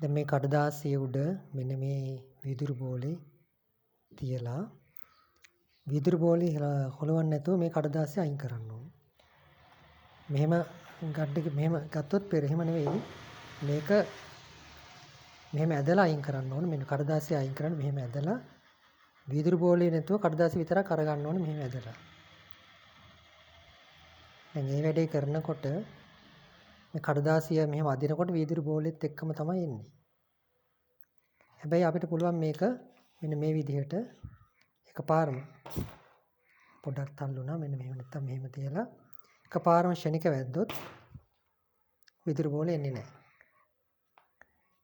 දැන් මේ කඩදාසිය උඩ මෙන්න මේ වීදුරු බෝලේ තියලා වීදුරු බෝලේ හොලවන්නේ නැතුව මේ කඩදාසිය අයින් කරන්න ඕනේ. මෙහෙම මෙහෙම ගත්තොත් එහෙම නෙවෙයි. මේක මෙහෙම ඇදලා අයින් කරන්න ඕනේ. මෙන්න කඩදාසිය අයින් කරන්න මෙහෙම ඇදලා වීදුරු බෝලේ නැතුව කඩදාසිය විතරක් අරගන්න ඕනේ මෙහෙම ඇදලා. දැන් මේ වැඩේ කරනකොට මේ කඩදාසිය මෙහෙම අදිනකොට වීදුරු බෝලෙත් එක්කම තමයි එන්නේ. හැබැයි අපිට පුළුවන් මේක මෙන්න මේ විදිහට එකපාරම පොඩ්ඩක් තල්ලුණා මෙන්න මෙහෙම නැත්තම් මෙහෙම තියලා එකපාරම ෂණික වැද්දොත් වීදුරු බෝලේ එන්නේ නැහැ.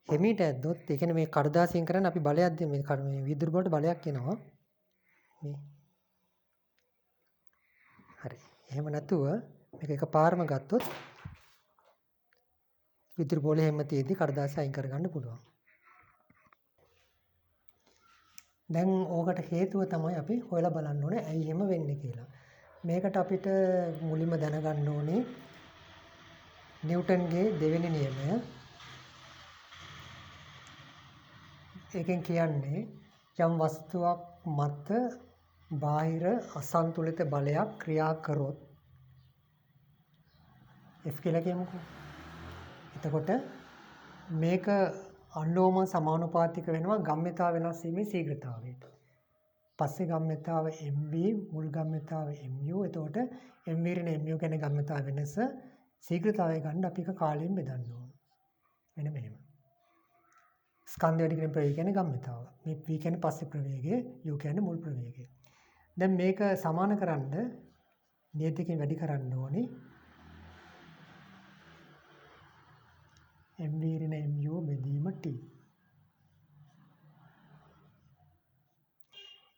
හිමීට ඇද්දොත් ඒ කියන්නේ මේ කඩදාසියෙන් කරන්නේ අපි බලයක් දෙන මේ වීදුරු බෝලට බලයක් එනවා. මේ හරි. එහෙම නැතුව මේක එකපාරම ගත්තොත් වීදුරු බෝලේ හැම තියේදී කඩදාසිය අයින් කරගන්න පුළුවන්. දැන් ඕකට හේතුව තමයි අපි හොයලා බලන්න ඕනේ ඇයි එහෙම වෙන්නේ කියලා. මේකට අපිට මුලින්ම දැනගන්න ඕනේ නිව්ටන්ගේ දෙවෙනි නියමය. ඒකෙන් කියන්නේ යම් වස්තුවක් මත බාහිර අසන්තුලිත බලයක් ක්‍රියා කරොත් F කියලා කියමුකෝ. එතකොට මේක අන්ඩෝම සමානුපාතික වෙනවා ගම්‍යතාව වෙනස් වීමේ ශීඝ්‍රතාවයට. පස්සේ ගම්‍යතාව mv මුල් ගම්‍යතාව mu. එතකොට mv ඍණ mu කියන්නේ ගම්‍යතාව වෙනස ශීඝ්‍රතාවය ගන්න අපි එක කාලයෙන් බෙදන්න ඕන. මෙන්න මෙහෙම. ස්කන්ධ වැඩි කියන ප්‍රවේගය කියන්නේ ගම්‍යතාව. මේ v කියන්නේ පස්සේ ප්‍රවේගය, u කියන්නේ මුල් ප්‍රවේගය. දැන් මේක සමාන කරන්න නියතියකින් වැඩි කරන්න ඕනේ. mv ඍණ mu බෙදීම t.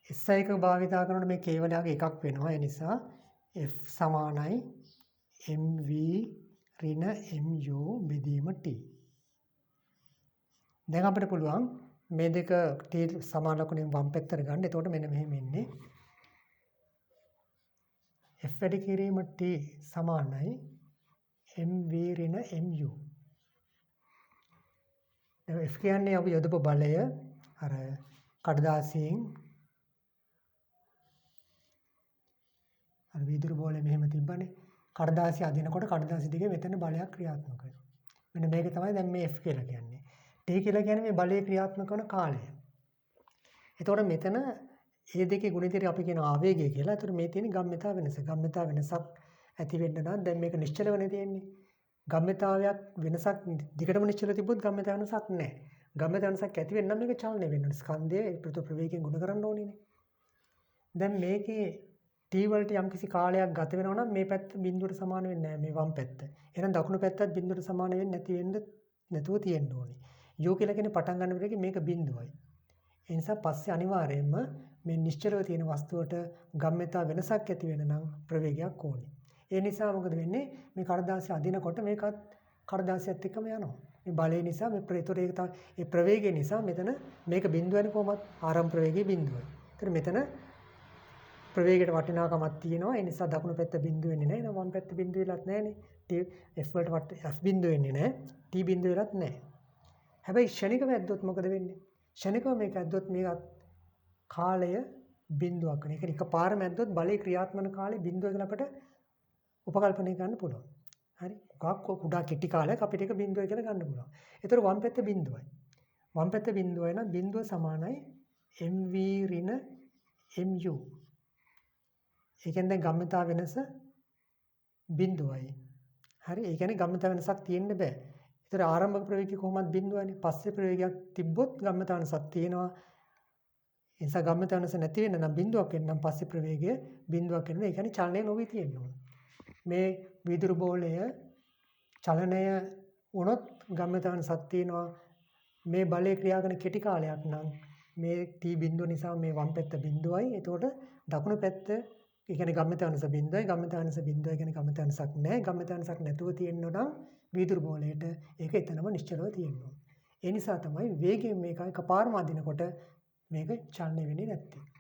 SI එක භාවිතා කරනකොට මේ කේවලයාගේ එකක් වෙනවා. ඒ නිසා F සමානයි mv ඍණ mu බෙදීම t. දැන් අපිට පුළුවන් මේ දෙක t සමාන ලකුණෙන් වම් පැත්තට ගන්න. එතකොට මෙන්න මෙහෙම එන්නේ. F වැඩි කිරීම t සමානයි mv ඍණ mu. F කියන්නේ අපි යොදපු බලය අර කඩදාසියෙන් අර වීදුරු බෝලේ මෙහෙම තිබ්බනේ. කඩදාසිය අදිනකොට කඩදාසිය දිගේ මෙතන බලයක් ක්‍රියාත්මක වෙනවා. මෙන්න මේක තමයි දැන් මේ F කියලා කියන්නේ. T කියලා කියන්නේ මේ බලය ක්‍රියාත්මක වන කාලය. එතකොට මෙතන මේ දෙකේ ගුණිතය අපි කියන ආවේගය කියලා. එතකොට මේ තියෙන ගම්‍යතා වෙනස. ගම්‍යතා වෙනසක් ඇති වෙන්න නම් දැන් මේක නිශ්චලවනේ තියෙන්නේ. ගම්‍යතාවයක් වෙනසක් දිගටම නිශ්චල තිබ්බොත් ගම්‍යතා වෙනසක් නැහැ. ගම්‍යතා වෙනසක් ඇති වෙන්න නම් මේක චලනය වෙන්න ඕනේ. ස්කන්ධයේ පෘථු ප්‍රවේගයෙන් ගුණ කරන්න ඕනේනේ. දැන් මේකේ t වලට යම්කිසි කාලයක් ගත වෙනවා නම් මේ පැත්ත බිඳුවට සමාන වෙන්නේ නැහැ මේ වම් පැත්ත. එහෙනම් දකුණු පැත්තත් බිඳුවට සමාන වෙන්නේ නැතුව තියෙන්න ඕනේ. u කියලා කියන්නේ පටන් ගන්න වෙලෙක මේක බිඳුවයි. ඒ නිසා පස්සේ අනිවාර්යයෙන්ම මේ නිශ්චලව තියෙන වස්තුවට ගම්‍යතා වෙනසක් ඇති වෙන නම් ප්‍රවේගයක් ඕනේ. ඒ නිසා මොකද වෙන්නේ මේ කඩදාසිය අදිනකොට මේකත් කඩදාසියත් එක්කම යනවා. මේ බලය නිසා මේ ඒ ප්‍රවේගය නිසා මෙතන මේක බිඳුව වෙන කොහොමද ආරම්භ ප්‍රවේගයේ බිඳුවයි. ඒතර මෙතන ප්‍රවේගයට වටිනාකමක් තියෙනවා. ඒ නිසා දකුණු පැත්ත බිඳුව වෙන්නේ නැහැ. එහෙනම් වම් පැත්ත බිඳුව වෙලත් නැහැනේ. F වලට F බිඳුව වෙන්නේ නැහැ. T බිඳුව වෙලත් නැහැ. හැබැයි ෂණික වැද්දොත් මොකද වෙන්නේ? ෂණිකව මේක ඇද්දොත් මේකත් කාලය බිඳුවක් වෙන. ඒ කියන්නේ එකපාරම ඇද්දොත් බලේ ක්‍රියාත්මක කාලය බිඳුව කියලා අපිට උපකල්පනය කරන්න පුළුවන්. හරි. කුඩා කෙටි කාලයක් අපිට ඒක බිඳුවයි කියලා ගන්න පුළුවන්. ඒතර වම් පැත්ත බිඳුවයි. වම් පැත්ත බිඳුවයි නම් බිඳුව සමානයි mv ඍණ mu. ඒ කියන්නේ දැන් ගම්‍යතා වෙනස බිඳුවයි. හරි. ඒ කියන්නේ ගම්‍යතා වෙනසක් තියෙන්න බෑ. ඒතර ආරම්භක ප්‍රවේගය කොහොමද බිඳුවනේ. පස්සේ ප්‍රවේගයක් තිබ්බොත් ගම්‍යතා වෙනසක් තියෙනවා. ඒ නිසා ගම්‍යතා වෙනස නැති වෙන්න නම් බිඳුවක් වෙන්න නම් පස්සේ ප්‍රවේගය බිඳුවක් වෙනවා. ඒ කියන්නේ චලනය නොවි තියෙන්න ඕන. මේ වීදුරු බෝලය චලනය වුණොත් ගම්‍යතා වෙනසක් තියෙනවා. මේ බලය ක්‍රියා කරන කෙටි කාලයක් නම් මේ t බිඳුව නිසා මේ වම් පැත්ත බිඳුවයි. එතකොට දකුණු පැත්ත ඒ කියන්නේ ගම්‍යතා වෙනස බිඳුවයි. ගම්‍යතා වෙනස බිඳුවයි කියන්නේ ගම්‍යතා වෙනසක් නැහැ. ගම්‍යතා වෙනසක් නැතුව තියෙන්න නම් වීදුරු බෝලයට ඒක එතනම නිශ්චලව තියෙන්න ඕන. ඒ නිසා තමයි වේගයෙන් මේක එකපාරම අදිනකොට මේක චලනය වෙන්නේ නැත්තේ.